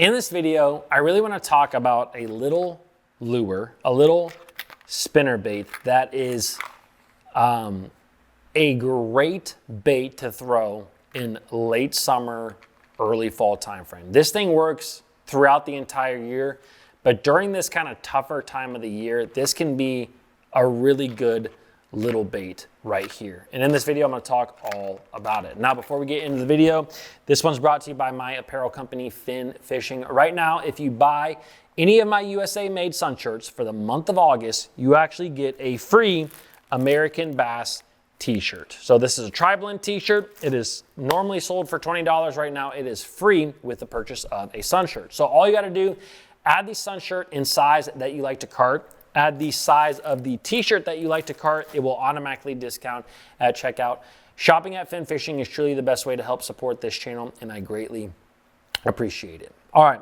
In this video, I really want to talk about a little lure, a little spinnerbait that is a great bait to throw in late summer, early fall timeframe. This thing works throughout the entire year, but during this kind of tougher time of the year, this can be a really good little bait right here. And in this video, I'm going to talk all about it. Now, before we get into the video, this one's brought to you by my apparel company, Fin Fishing. Right now, if you buy any of my USA made sun shirts for the month of August, you actually get a free American Bass t-shirt. So this is a tri-blend t-shirt. It is normally sold for $20. Right now, it is free with the purchase of a sun shirt. So all you got to do, add the sun shirt in size that you like to cart, add the size of the t-shirt that you like to cart. It will automatically discount at checkout. Shopping at Fin Fishing is truly the best way to help support this channel, and I greatly appreciate it. All right,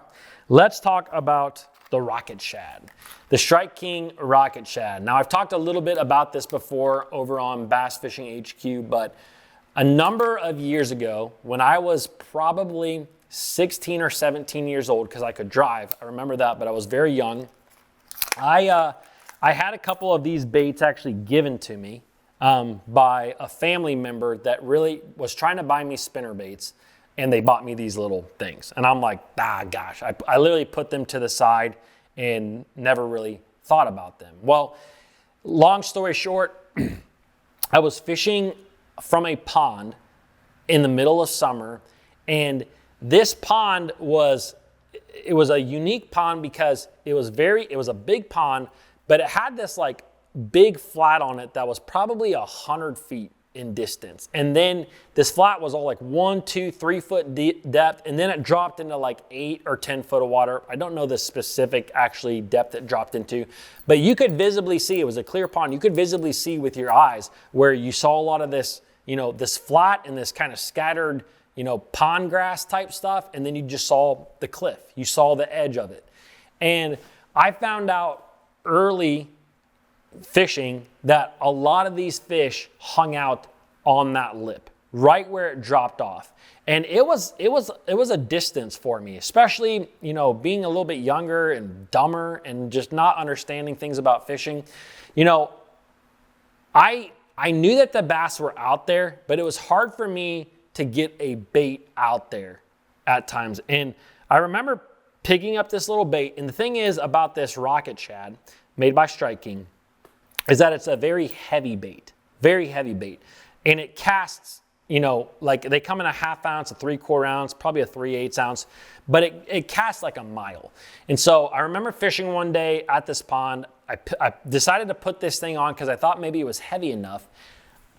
let's talk about the Rocket Shad, the Strike King Rocket Shad. Now, I've talked a little bit about this before over on BassFishingHQ, but a number of years ago, when I was probably 16 or 17 years old, because I could drive, I remember that, but I was very young, I had a couple of these baits actually given to me by a family member that really was trying to buy me spinner baits, and they bought me these little things. And I'm like, gosh, I literally put them to the side and never really thought about them. Well, long story short, I was fishing from a pond in the middle of summer, and this pond was a unique pond because it was a big pond, but it had this like big flat on it that was probably 100 feet in distance. And then this flat was all like 1, 2, 3 foot depth. And then it dropped into like 8 or 10 foot of water. I don't know the specific actually depth it dropped into, but you could visibly see, it was a clear pond. You could visibly see with your eyes where you saw a lot of this, this flat and this kind of scattered, pond grass type stuff. And then you just saw the cliff. You saw the edge of it. And I found out early fishing that a lot of these fish hung out on that lip, right where it dropped off. And it was a distance for me, especially, being a little bit younger and dumber and just not understanding things about fishing. I knew that the bass were out there, but it was hard for me to get a bait out there at times. And I remember picking up this little bait. And the thing is about this Rocket Shad made by Strike King is that it's a very heavy bait. And it casts, like they come in a 1/2 ounce, a 3/4 ounce, probably a 3/8 ounce, but it casts like a mile. And so I remember fishing one day at this pond. I decided to put this thing on because I thought maybe it was heavy enough.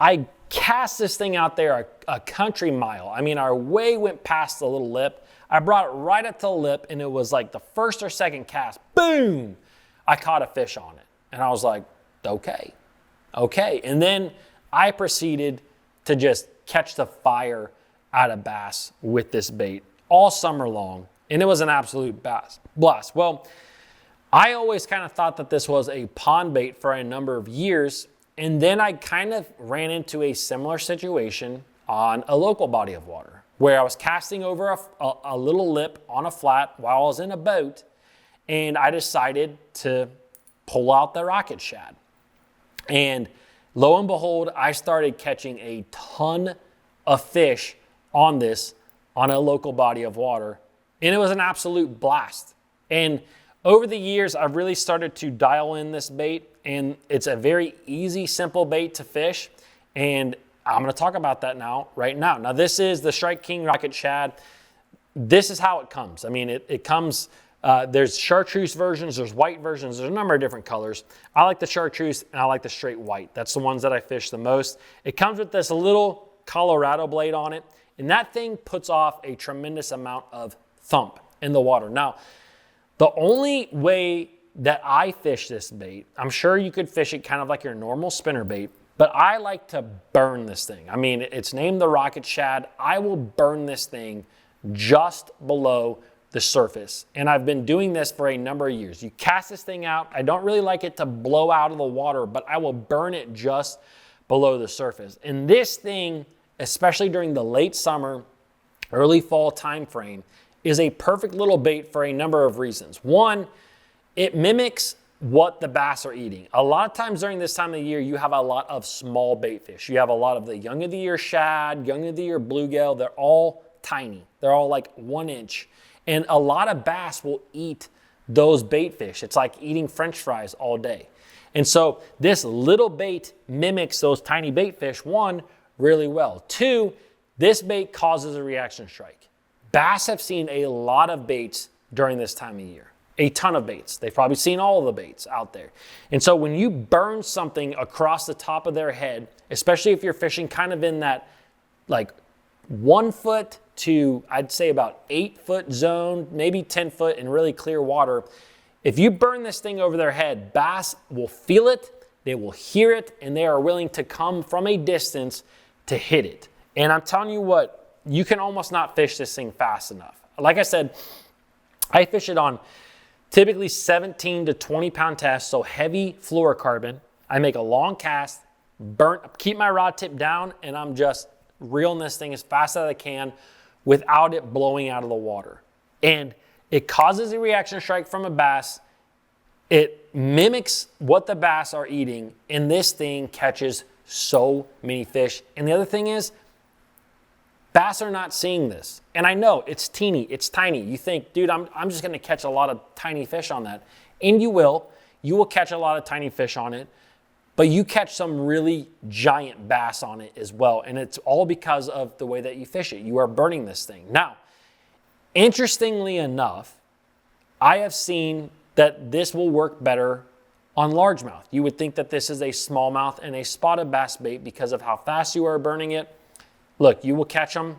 I cast this thing out there a country mile. I mean, our way went past the little lip. I brought it right up to the lip, and it was like the first or second cast, boom, I caught a fish on it. And I was like, okay. And then I proceeded to just catch the fire out of bass with this bait all summer long. And it was an absolute blast. Well, I always kind of thought that this was a pond bait for a number of years. And then I kind of ran into a similar situation on a local body of water where I was casting over a little lip on a flat while I was in a boat. And I decided to pull out the Rocket Shad. And lo and behold, I started catching a ton of fish on a local body of water. And it was an absolute blast. And over the years, I've really started to dial in this bait. And it's a very easy, simple bait to fish. And I'm going to talk about that right now. Now, this is the Strike King Rocket Shad. This is how it comes. I mean, it comes... there's chartreuse versions, there's white versions, there's a number of different colors. I like the chartreuse and I like the straight white. That's the ones that I fish the most. It comes with this little Colorado blade on it, and that thing puts off a tremendous amount of thump in the water. Now, the only way that I fish this bait, I'm sure you could fish it kind of like your normal spinner bait, but I like to burn this thing. I mean, it's named the Rocket Shad. I will burn this thing just below the surface. And I've been doing this for a number of years. You cast this thing out. I don't really like it to blow out of the water, but I will burn it just below the surface. And this thing, especially during the late summer, early fall time frame, is a perfect little bait for a number of reasons. One, it mimics what the bass are eating. A lot of times during this time of the year, you have a lot of small bait fish. You have a lot of the young of the year shad, young of the year bluegill. They're all tiny. They're all like 1 inch. And a lot of bass will eat those bait fish. It's like eating French fries all day. And so this little bait mimics those tiny bait fish, one, really well. Two, this bait causes a reaction strike. Bass have seen a lot of baits during this time of year. A ton of baits. They've probably seen all of the baits out there. And so when you burn something across the top of their head, especially if you're fishing kind of in that like 1 foot to I'd say about 8 foot zone, maybe 10 foot in really clear water, if you burn this thing over their head, bass will feel it, they will hear it, and they are willing to come from a distance to hit it. And I'm telling you what, you can almost not fish this thing fast enough. Like I said, I fish it on typically 17 to 20 pound tests, so heavy fluorocarbon. I make a long cast, keep my rod tip down, and I'm just reeling this thing as fast as I can without it blowing out of the water. And it causes a reaction strike from a bass. It mimics what the bass are eating, and this thing catches so many fish. And the other thing is, bass are not seeing this. And I know it's teeny, it's tiny. You think, dude, I'm just gonna catch a lot of tiny fish on that. And you will. You will catch a lot of tiny fish on it, but you catch some really giant bass on it as well. And it's all because of the way that you fish it. You are burning this thing. Now, interestingly enough, I have seen that this will work better on largemouth. You would think that this is a smallmouth and a spotted bass bait because of how fast you are burning it. Look, you will catch them.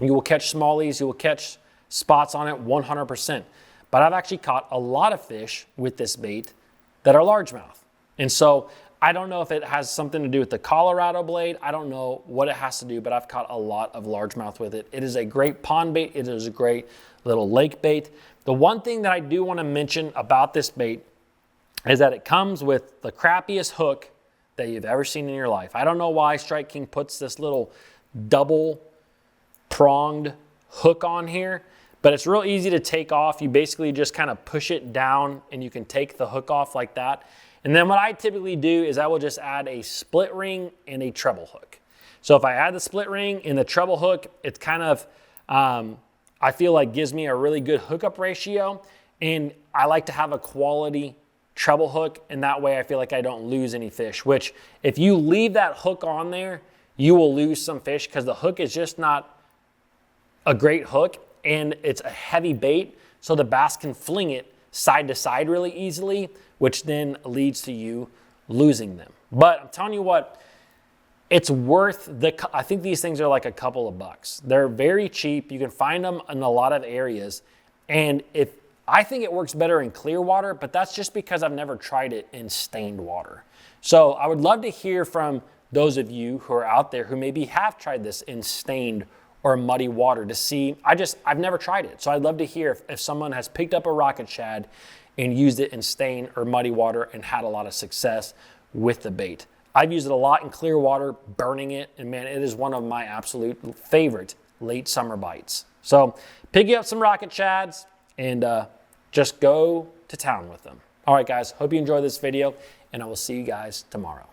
You will catch smallies. You will catch spots on it 100%. But I've actually caught a lot of fish with this bait that are largemouth. And so I don't know if it has something to do with the Colorado blade. I don't know what it has to do, but I've caught a lot of largemouth with it. It is a great pond bait. It is a great little lake bait. The one thing that I do want to mention about this bait is that it comes with the crappiest hook that you've ever seen in your life. I don't know why Strike King puts this little double pronged hook on here, but it's real easy to take off. You basically just kind of push it down and you can take the hook off like that. And then what I typically do is I will just add a split ring and a treble hook. So if I add the split ring and the treble hook, it's kind of, I feel like gives me a really good hookup ratio. And I like to have a quality treble hook, and that way I feel like I don't lose any fish, which if you leave that hook on there, you will lose some fish because the hook is just not a great hook and it's a heavy bait. So the bass can fling it side to side really easily, which then leads to you losing them. But I'm telling you what, it's worth I think these things are like a couple of bucks. They're very cheap. You can find them in a lot of areas. And I think it works better in clear water, but that's just because I've never tried it in stained water. So I would love to hear from those of you who are out there who maybe have tried this in stained or muddy water to see. I've never tried it. So I'd love to hear if someone has picked up a rocket shad and used it in stained or muddy water and had a lot of success with the bait. I've used it a lot in clear water, burning it, and man, it is one of my absolute favorite late summer bites. So pick you up some rocket shads and just go to town with them. All right, guys, hope you enjoyed this video, and I will see you guys tomorrow.